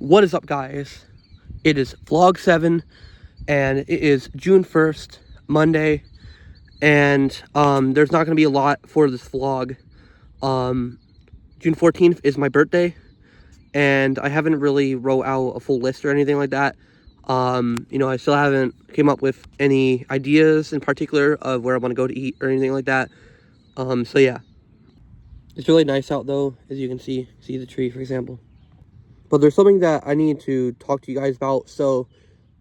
What is up, guys? It is vlog 7 and it is June 1st, Monday, and there's not going to be a lot for this vlog. June 14th is my birthday, and I haven't really wrote out a full list or anything like that. I still haven't came up with any ideas in particular of where I want to go to eat or anything like that. So yeah. It's really nice out though, as you can see the tree, for example. But there's something that I need to talk to you guys about. So,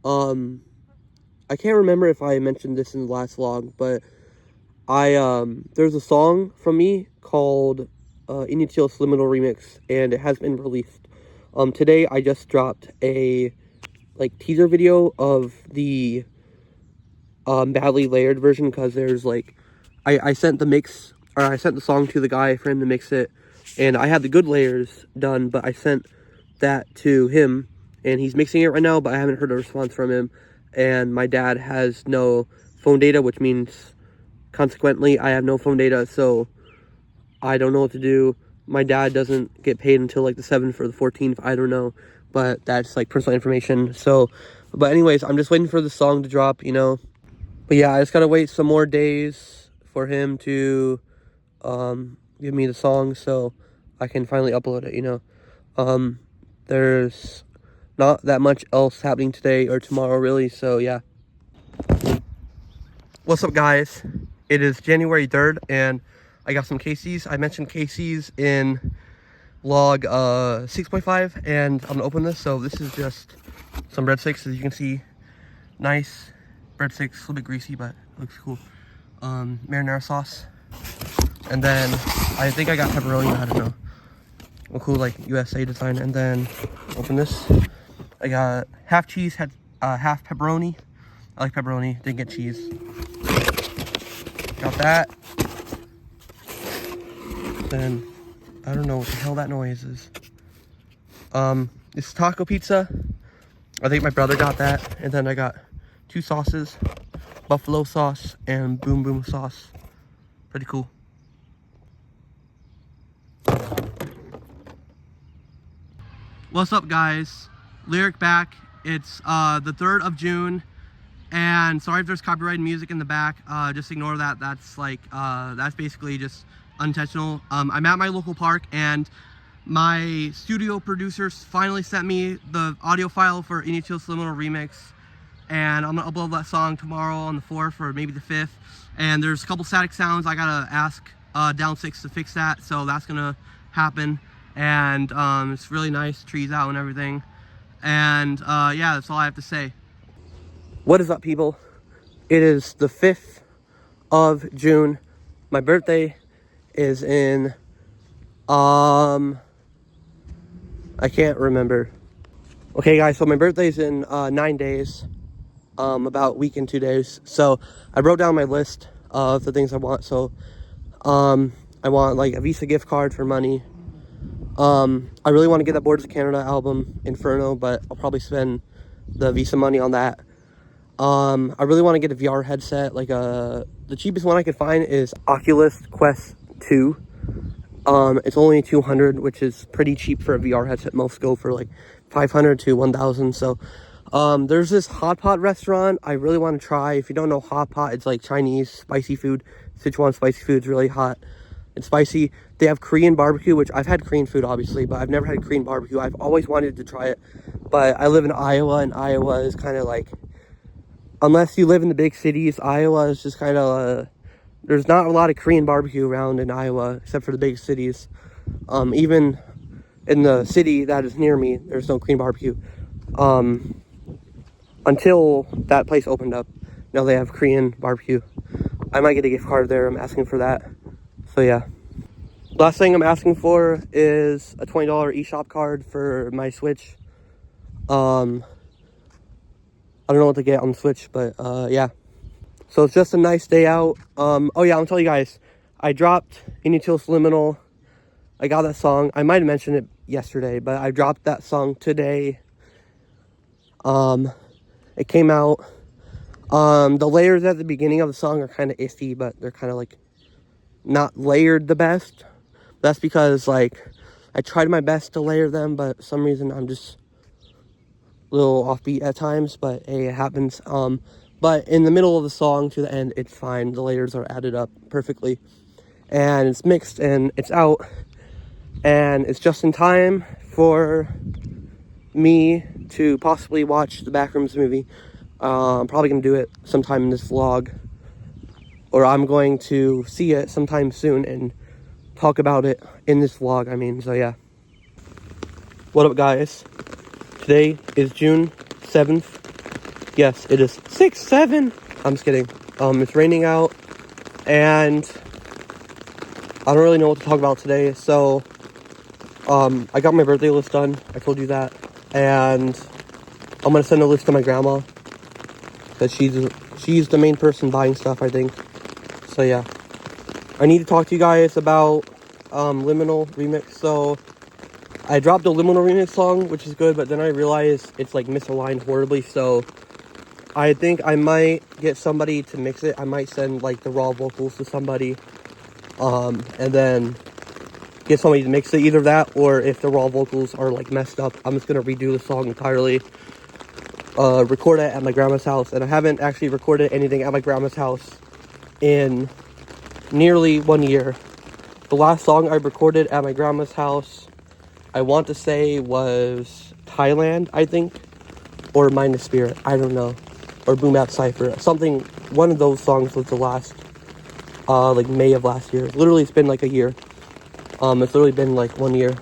I can't remember if I mentioned this in the last vlog, but there's a song from me called Initial Subliminal Remix, and it has been released. Today I just dropped a teaser video of the badly layered version, because there's I sent the song to the guy for him to mix it, and I had the good layers done, but I sent that to him and he's mixing it right now, but I haven't heard a response from him. And my dad has no phone data, which means consequently I have no phone data, so I don't know what to do. My dad doesn't get paid until the 7th or the 14th, I don't know, but that's personal information. So, but anyways, I'm just waiting for the song to drop, But yeah, I just gotta wait some more days for him to give me the song so I can finally upload it, There's not that much else happening today or tomorrow, really, so yeah. What's up, guys? It is January 3rd, and I got some Casey's. I mentioned Casey's in vlog 6.5, and I'm gonna open this. So this is just some breadsticks, as you can see. Nice breadsticks, a little bit greasy, but it looks cool. Marinara sauce. And then I think I got pepperoni, I don't know. A cool USA design. And then open this. I got half cheese, half pepperoni. I like pepperoni, didn't get cheese. Got that. Then I don't know what the hell that noise is. This is taco pizza. I think my brother got that. And then I got 2 sauces, buffalo sauce and boom boom sauce. Pretty cool. What's up, guys? Lyrik back. It's the 3rd of June, and sorry if there's copyrighted music in the back. Just ignore that. That's basically just unintentional. I'm at my local park, and my studio producers finally sent me the audio file for Initial Subliminal Remix, and I'm gonna upload that song tomorrow on the 4th or maybe the 5th. And there's a couple static sounds I gotta ask Down 6 to fix that, so that's gonna happen. And it's really nice, trees out and everything. And yeah, that's all I have to say. What is up, people? It is the 5th of June. My birthday is in I can't remember. Okay, guys, so my birthday's in 9 days, about a week and 2 days. So I wrote down my list of the things I want. So I want a Visa gift card for money. I really want to get that Boards of Canada album, Inferno, but I'll probably spend the Visa money on that. I really want to get a VR headset. The cheapest one I could find is Oculus Quest 2. It's only $200, which is pretty cheap for a VR headset. Most go for $500 to $1,000. So, there's this hot pot restaurant I really want to try. If you don't know hot pot, it's Chinese spicy food. Sichuan spicy food is really hot. It's spicy. They have Korean barbecue, which I've had Korean food, obviously, but I've never had Korean barbecue. I've always wanted to try it, but I live in Iowa, and Iowa is kind of unless you live in the big cities, Iowa is just kind of, there's not a lot of Korean barbecue around in Iowa, except for the big cities. Even in the city that is near me, there's no Korean barbecue. Until that place opened up. Now they have Korean barbecue. I might get a gift card there. I'm asking for that. So yeah. Last thing I'm asking for is a $20 eShop card for my Switch. I don't know what to get on the Switch, but yeah. So it's just a nice day out. Oh yeah, I'll tell you guys. I dropped Initial Subliminal. I got that song. I might have mentioned it yesterday, but I dropped that song today. It came out. The layers at the beginning of the song are kind of iffy, but they're kind of not layered the best. That's because I tried my best to layer them, but for some reason I'm just little offbeat at times, but hey, it happens. But in the middle of the song to the end, it's fine. The layers are added up perfectly, and it's mixed and it's out, and it's just in time for me to possibly watch the Backrooms movie. I'm probably gonna do it sometime in this vlog, or I'm going to see it sometime soon and talk about it in this vlog. I mean, so yeah. What up, guys? Today is June 7th. Yes, it is 6/7. I'm just kidding. It's raining out, and I don't really know what to talk about today. So, I got my birthday list done. I told you that, and I'm gonna send a list to my grandma, because she's the main person buying stuff, I think. So yeah, I need to talk to you guys about Liminal remix. So I dropped a Liminal remix song, which is good, but then I realized it's like misaligned horribly. So I think I might get somebody to mix it. I might send like the raw vocals to somebody, and then get somebody to mix it. Either that, or if the raw vocals are like messed up, I'm just gonna redo the song entirely. Record it at my grandma's house, and I haven't actually recorded anything at my grandma's house in nearly 1 year. The last song I recorded at my grandma's house, I want to say, was Thailand, I think, or Mind the Spirit, I don't know, or Boom Bap Cypher, something. One of those songs was the last, like May of last year. Literally, it's been like a year. It's literally been like 1 year.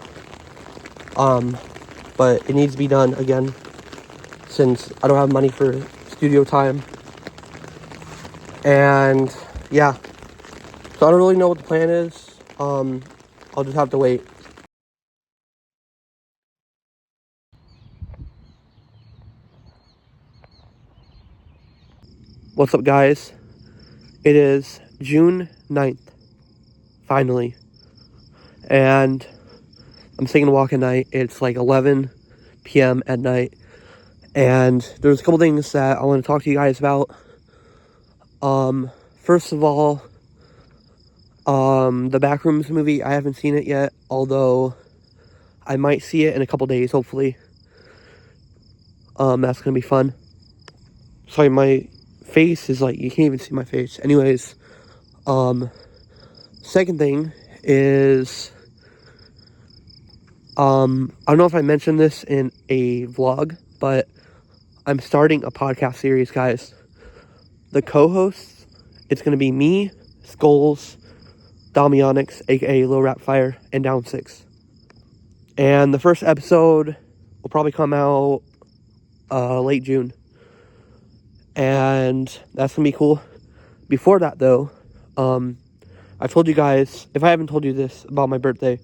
But it needs to be done again, since I don't have money for studio time. And yeah, so I don't really know what the plan is. I'll just have to wait. What's up, guys? It is June 9th, finally. And I'm taking a walk at night. It's like 11 p.m. at night. And there's a couple things that I want to talk to you guys about. First of all, the Backrooms movie, I haven't seen it yet, although I might see it in a couple days, hopefully. That's gonna be fun. Sorry, my face is like, you can't even see my face. Anyways, second thing is, I don't know if I mentioned this in a vlog, but I'm starting a podcast series, guys. The co-hosts, it's gonna be me, Skulls, Damianix, aka Lil Rap Fire, and Down 6. And the first episode will probably come out late June. And that's gonna be cool. Before that, though, I told you guys, if I haven't told you this about my birthday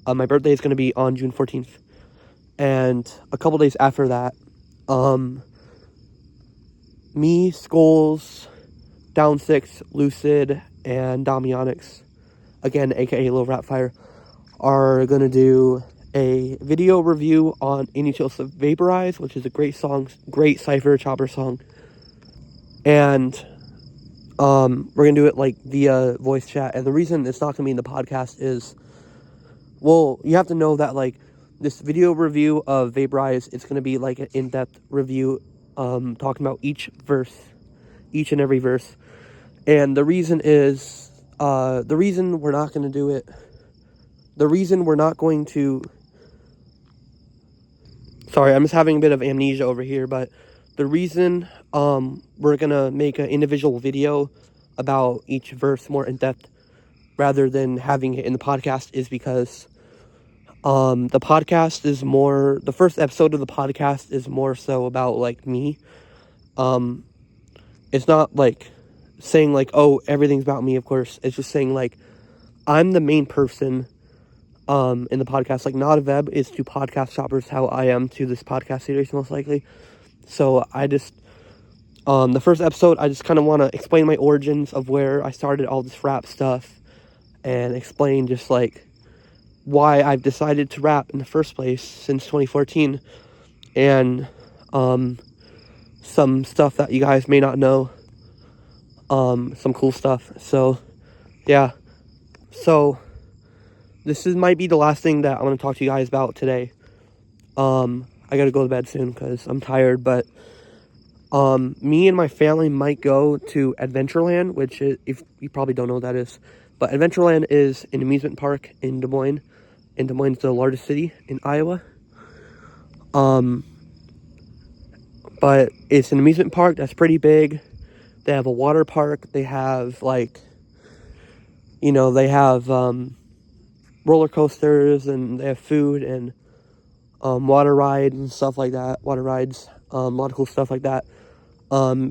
is gonna be on June 14th. And a couple days after that, me, Skulls, Down 6, Lucid, and Damianix, again, aka Lil Rap Fire, are gonna do a video review on Any Chills of Vaporize, which is a great song, great cypher chopper song. And we're gonna do it like via voice chat. And the reason it's not gonna be in the podcast is, well, you have to know that like this video review of Vaporize, it's gonna be like an in-depth review, talking about each and every verse. And the reason is, the reason we're not going to, sorry, I'm just having a bit of amnesia over here, but the reason, we're going to make an individual video about each verse more in depth rather than having it in the podcast is because, the first episode of the podcast is more so about like me. It's not like saying like, oh, everything's about me, of course. It's just saying like, I'm the main person in the podcast. Like, not a Veb is to podcast shoppers how I am to this podcast series, most likely. So I just, the first episode, I just kind of want to explain my origins of where I started all this rap stuff, and explain just like why I've decided to rap in the first place since 2014, and some stuff that you guys may not know, some cool stuff. So yeah, so this might be the last thing that I'm going to talk to you guys about today. I gotta go to bed soon because I'm tired. But me and my family might go to Adventureland, which is, if you probably don't know what that is, but Adventureland is an amusement park in Des Moines. And Des Moines is the largest city in Iowa. But it's an amusement park that's pretty big. They have a water park. They have, like, you know, they have roller coasters, and they have food and water rides and stuff like that. Water rides, a lot of cool stuff like that.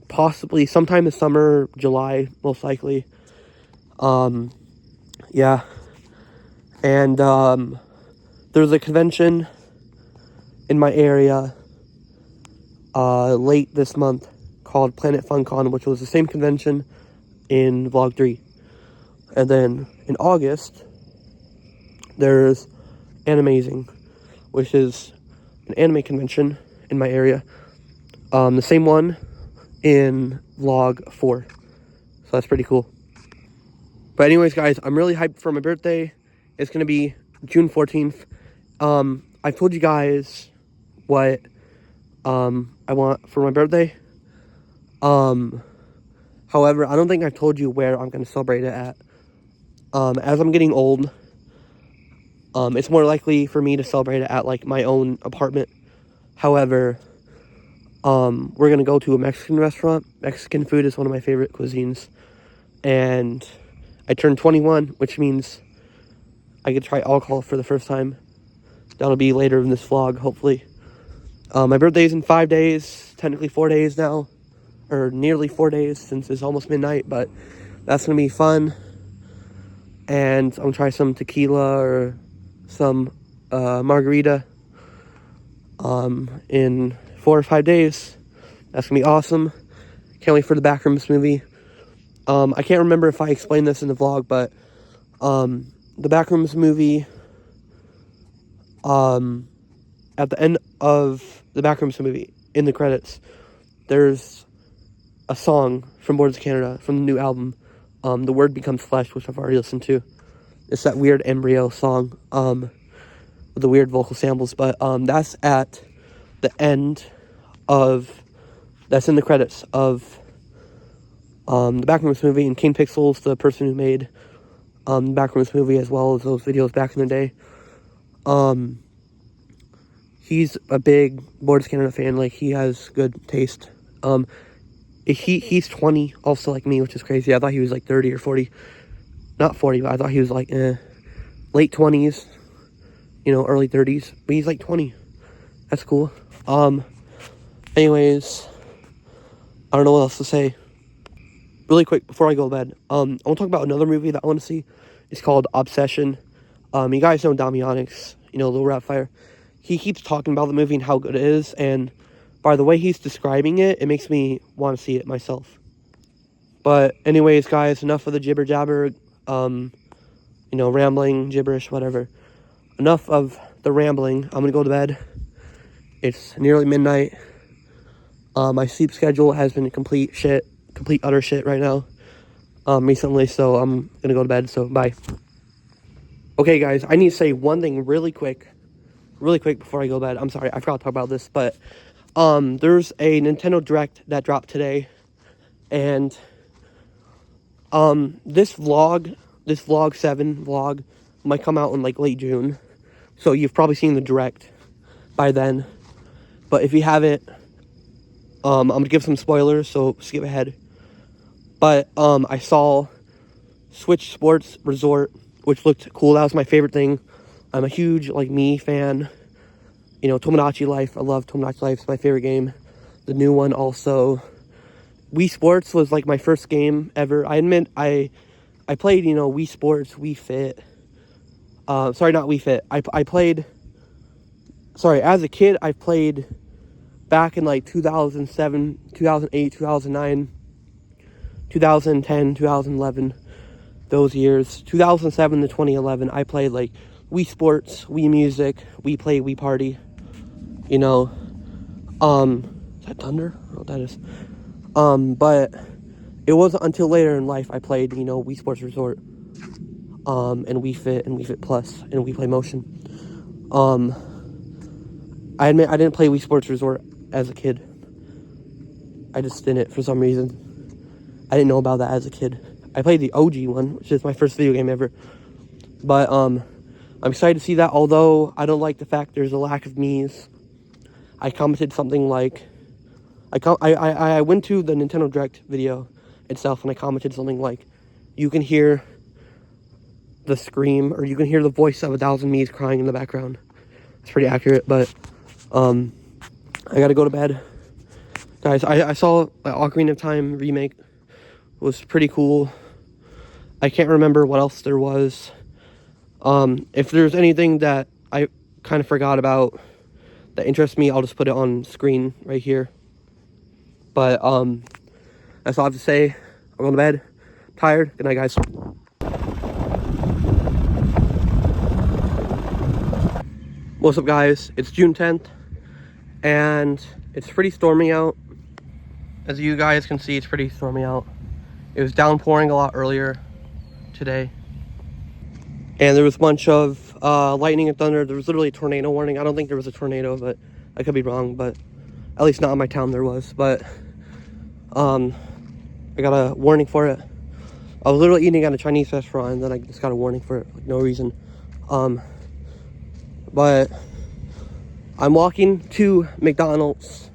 Possibly sometime this summer, July, most likely. Yeah. And there's a convention in my area late this month called Planet FunCon, which was the same convention in Vlog 3. And then in August, there's Animazing, which is an anime convention in my area. The same one in Vlog 4. So that's pretty cool. But anyways, guys, I'm really hyped for my birthday. It's going to be June 14th. I told you guys what I want for my birthday. However, I don't think I've told you where I'm going to celebrate it at. As I'm getting old, it's more likely for me to celebrate it at, like, my own apartment. However, we're going to go to a Mexican restaurant. Mexican food is one of my favorite cuisines. And I turned 21, which means I get to try alcohol for the first time. That'll be later in this vlog, hopefully. My birthday's in 5 days, technically 4 days now, or nearly 4 days since it's almost midnight, but that's going to be fun. And I'm going to try some tequila or some margarita in 4 or 5 days. That's going to be awesome. Can't wait for the Backrooms movie. I can't remember if I explained this in the vlog, but the Backrooms movie, at the end of the Backrooms movie, in the credits, there's a song from Boards of Canada, from the new album, The Word Becomes Flesh, which I've already listened to. It's that weird embryo song, with the weird vocal samples, but that's at the end of, that's in the credits of the Backrooms movie, and King Pixel's the person who made the Backrooms movie, as well as those videos back in the day. He's a big Boards of Canada fan. Like, he has good taste. He's 20, also like me, which is crazy. I thought he was like 30 or 40. Not 40, but I thought he was like late 20s, you know, early 30s. But he's like 20. That's cool. Anyways, I don't know what else to say. Really quick before I go to bed, I want to talk about another movie that I want to see. It's called Obsession. You guys know Damianix, you know, Little Rat Fire. He keeps talking about the movie and how good it is, and by the way he's describing it, it makes me want to see it myself. But anyways, guys, enough of the jibber jabber, you know, rambling, gibberish, whatever. Enough of the rambling. I'm gonna go to bed. It's nearly midnight. My sleep schedule has been complete utter shit right now, recently, so I'm gonna go to bed, so bye. Okay, guys, I need to say one thing really quick before I go to bed. I'm sorry, I forgot to talk about this, but there's a Nintendo Direct that dropped today, and this vlog 7 vlog might come out in like late June, so you've probably seen the Direct by then. But if you haven't, I'm gonna give some spoilers, so skip ahead. But I saw Switch Sports Resort, which looked cool. That was my favorite thing. I'm a huge, like, Mii fan. You know, Tomodachi Life. I love Tomodachi Life. It's my favorite game. The new one also. Wii Sports was, like, my first game ever. I admit, I played, you know, Wii Sports, Wii Fit. Sorry, not Wii Fit. I played... Sorry, as a kid, I played back in, like, 2007, 2008, 2009, 2010, 2011. Those years. 2007 to 2011, I played, like, Wii Sports, Wii Music, Wii Play, Wii Party, you know, is that Thunder? I don't know what that is, but it wasn't until later in life I played, you know, Wii Sports Resort, and Wii Fit, and Wii Fit Plus, and Wii Play Motion, I admit I didn't play Wii Sports Resort as a kid. I just didn't for some reason. I didn't know about that as a kid. I played the OG one, which is my first video game ever. But I'm excited to see that, although I don't like the fact there's a lack of Mii's. I commented something like, I went to the Nintendo Direct video itself and I commented something like, you can hear the scream, or you can hear the voice of 1,000 Mii's crying in the background. It's pretty accurate, but I gotta go to bed. Guys, I saw Ocarina of Time remake. It was pretty cool. I can't remember what else there was. If there's anything that I kind of forgot about that interests me, I'll just put it on screen right here. But that's all I have to say. I'm going to bed. Tired. Good night, guys. What's up, guys? It's June 10th, and it's pretty stormy out. As you guys can see, it's pretty stormy out. It was downpouring a lot earlier today, and there was a bunch of lightning and thunder. There was literally a tornado warning. I don't think there was a tornado, but I could be wrong, but at least not in my town there was. But I got a warning for it. I was literally eating at a Chinese restaurant, and then I just got a warning for it, like, no reason. But I'm walking to McDonald's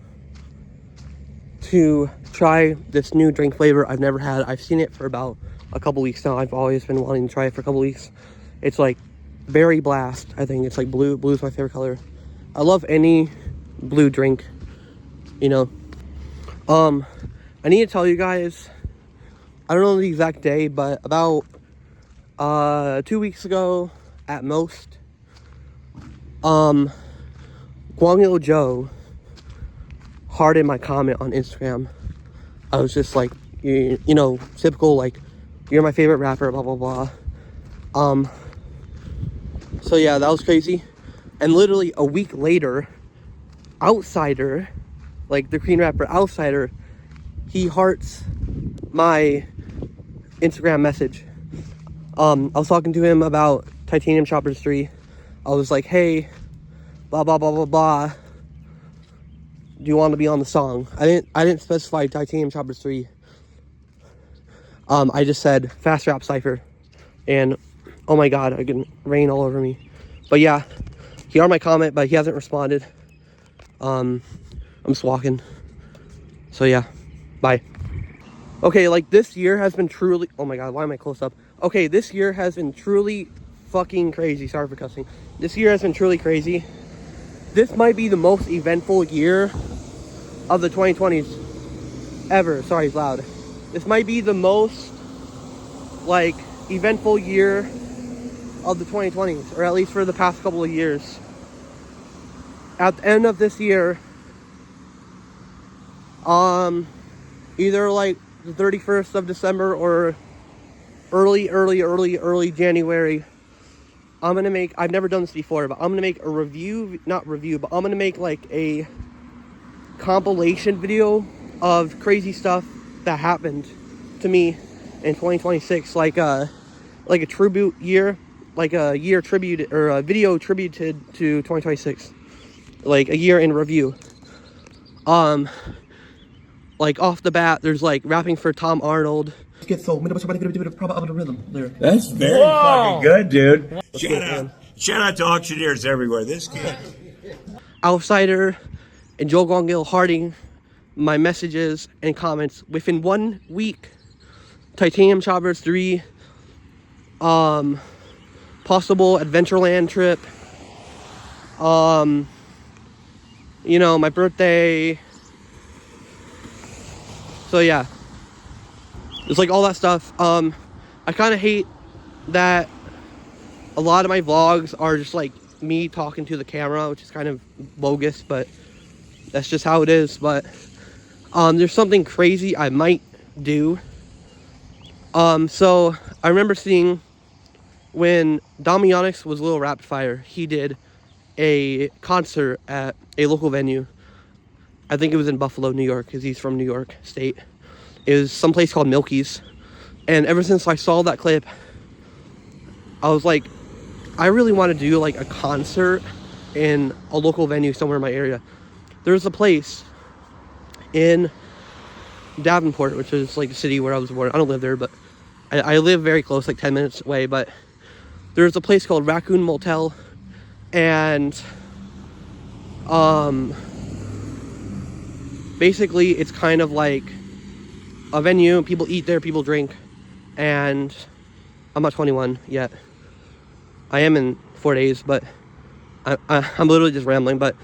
to try this new drink flavor I've never had. I've seen it for about a couple weeks now. I've always been wanting to try it for a couple weeks. It's like Berry Blast, I think. It's like blue. Blue is my favorite color. I love any blue drink, you know. I need to tell you guys, I don't know the exact day, but about 2 weeks ago at most, Guangyo Joe hearted my comment on Instagram. I was just like, you know, typical, like, you're my favorite rapper, blah, blah, blah. So yeah, that was crazy. And literally a week later, Outsider, like the Korean rapper Outsider, he hearts my Instagram message. I was talking to him about Titanium Choppers 3. I was like, hey, blah, blah, blah, blah, blah. Do you want to be on the song? I didn't specify Titanium Choppers 3. I just said Fast Rap Cypher. And oh my god, I can rain all over me. But yeah, he heard my comment, but he hasn't responded. I'm just walking. So yeah, bye. Okay, like, this year has been truly, oh my god, why am I close up? Okay, this year has been truly fucking crazy. Sorry for cussing. This year has been truly crazy. This might be the most eventful year of the 2020s ever. Sorry, it's loud. This might be the most, like, eventful year of the 2020s, or at least for the past couple of years. At the end of this year, either like the 31st of December or early January, I'm gonna make, I've never done this before, but I'm gonna make a review, not review, but I'm gonna make like a compilation video of crazy stuff that happened to me in 2026, like a tribute year, like a year tribute, or a video tributed to 2026, like a year in review. Like, off the bat, there's like rapping for Tom Arnold. That's very fucking good, dude. Shout out to auctioneers everywhere. This kid. Outsider and Joe Guangyo hearting my messages and comments within 1 week. Titanium Choppers 3, possible Adventureland trip, you know, my birthday. So yeah, it's like all that stuff. I kind of hate that a lot of my vlogs are just like me talking to the camera, which is kind of bogus, but that's just how it is. But there's something crazy I might do. So I remember seeing when Damianix was Lil Rapid Fire, he did a concert at a local venue. I think it was in Buffalo, New York, because he's from New York State. It was someplace called Milky's. And ever since I saw that clip, I was like, I really want to do like a concert in a local venue somewhere in my area. There's a place in Davenport, which is like the city where I was born. I don't live there, but I live very close, like 10 minutes away. But there's a place called Raccoon Motel, and basically it's kind of like a venue. People eat there, people drink, and I'm not 21 yet. I am in 4 days, but I'm literally just rambling. But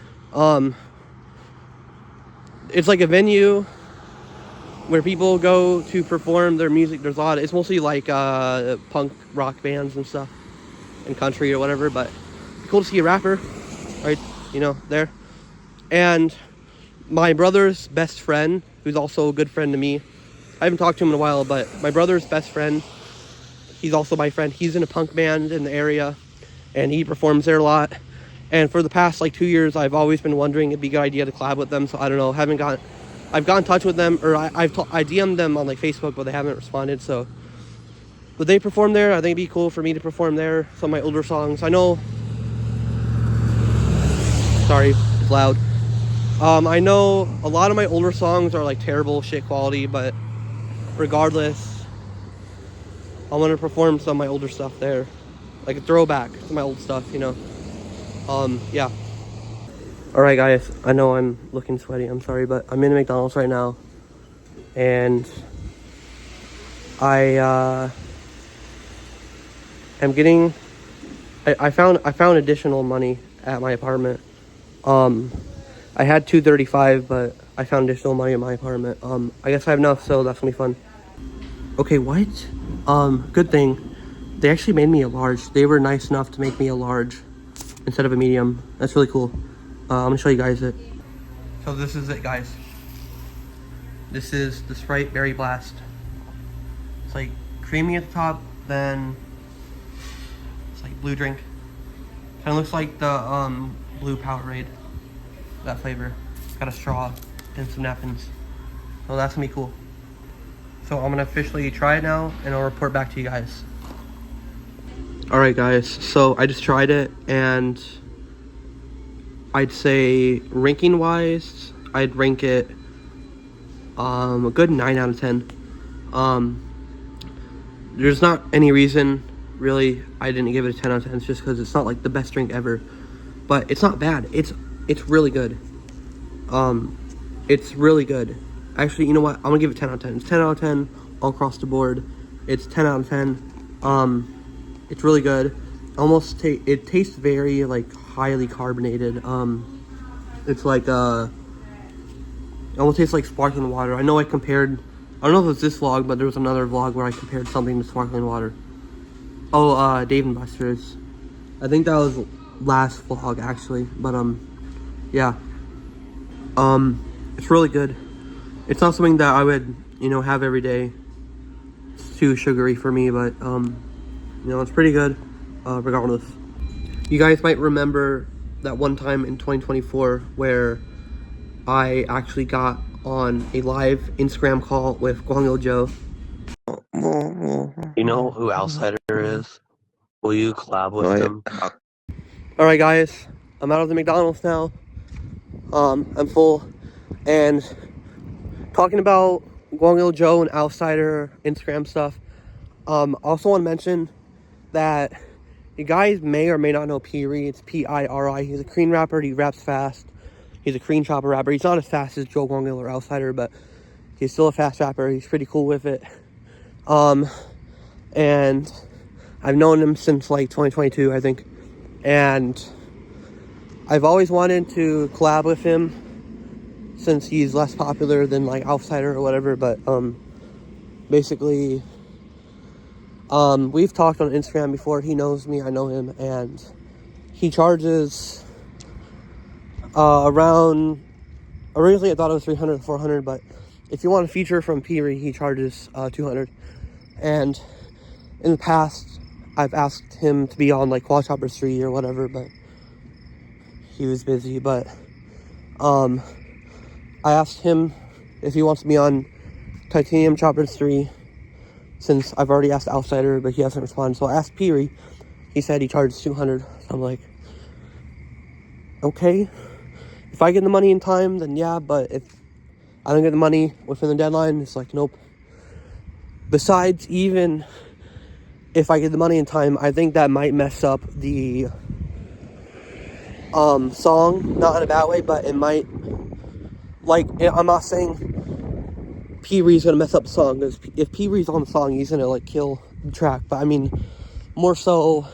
it's like a venue where people go to perform their music. There's a lot. It's mostly like punk rock bands and stuff, and country or whatever. But it's cool to see a rapper, right? You know, there. And my brother's best friend, who's also a good friend to me. I haven't talked to him in a while, but my brother's best friend, he's also my friend. He's in a punk band in the area, and he performs there a lot. And for the past like 2 years, I've always been wondering it'd be a good idea to collab with them. So I don't know, I've got in touch with them, or I DM'd them on like Facebook, but they haven't responded. So, but they perform there. I think it'd be cool for me to perform there. Some of my older songs. I know. Sorry, it's loud. I know a lot of my older songs are like terrible shit quality, but regardless, I want to perform some of my older stuff there, like a throwback to my old stuff, you know. Yeah. All right, guys. I know I'm looking sweaty. I'm sorry, but I'm in McDonald's right now, and I am getting. I found additional money at my apartment. I had $235, but I found additional money in my apartment. I guess I have enough, so that's gonna be fun. Okay, what? Good thing. They actually made me a large. They were nice enough to make me a large instead of a medium. That's really cool. I'm gonna show you guys it. So this is it, guys. This is the Sprite Berry Blast. It's like creamy at the top, then it's like blue drink. Kind of looks like the blue Powerade. That flavor. Got a straw and some napkins. So that's gonna be cool. So I'm gonna officially try it now, and I'll report back to you guys. Alright guys, so I just tried it, and I'd say ranking wise, I'd rank it a good 9 out of 10. There's not any reason really I didn't give it a 10 out of 10. It's just because it's not like the best drink ever, but it's not bad. It's really good. It's really good. Actually, you know what? I'm gonna give it 10 out of 10. It's 10 out of 10 all across the board. It's 10 out of 10. It's really good. It tastes very like highly carbonated. It's like it almost tastes like sparkling water. I know I don't know if it was this vlog, but there was another vlog where I compared something to sparkling water. Oh, Dave and Buster's. I think that was last vlog actually, but yeah. It's really good. It's not something that I would, have every day. It's too sugary for me, but it's pretty good, regardless. You guys might remember that one time in 2024 where I actually got on a live Instagram call with Guangyo Joe. You know who Outsider is? Will you collab with him? Alright guys, I'm out of the McDonald's now. I'm full, and talking about Guangyo Joe and Outsider Instagram stuff, also want to mention that you guys may or may not know Piri. It's P-I-R-I. He's a Korean rapper. He raps fast. He's a Korean chopper rapper. He's not as fast as Joe Guangyo or Outsider, but he's still a fast rapper. He's pretty cool with it. And I've known him since like 2022, I think. And I've always wanted to collab with him since he's less popular than like Outsider or whatever, but basically we've talked on Instagram before. He knows me, I know him, and he charges around, originally I thought it was 300 to 400, but if you want a feature from Piri, he charges 200. And in the past I've asked him to be on like Quad Choppers 3 or whatever, but he was busy. But I asked him if he wants me on Titanium Choppers 3, since I've already asked Outsider, but he hasn't responded. So I asked Piri. He said he charged 200. So I'm like, okay. If I get the money in time, then yeah, but if I don't get the money within the deadline, it's like, nope. Besides, even if I get the money in time, I think that might mess up the song, not in a bad way, but it might, like, I'm not saying P. Ree's gonna mess up the song, because if P. Ree's on the song, he's gonna, like, kill the track, but I mean, more so,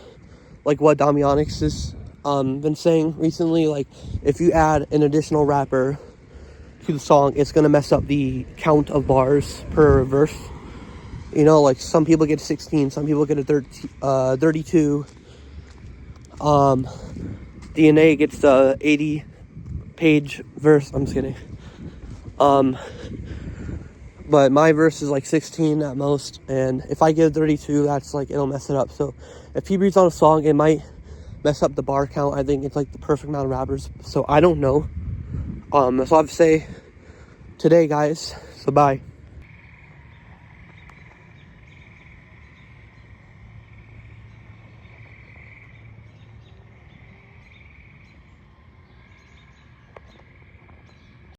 like, what Damianix has been saying recently, like, if you add an additional rapper to the song, it's gonna mess up the count of bars per verse. You know, like, some people get 16, some people get a 32. DNA gets the 80-page verse. I'm just kidding. But my verse is like 16 at most, and if I get 32, that's like, it'll mess it up. So if he reads on a song, it might mess up the bar count. I think it's like the perfect amount of rappers. So I don't know. That's all I have to say today, guys. So bye.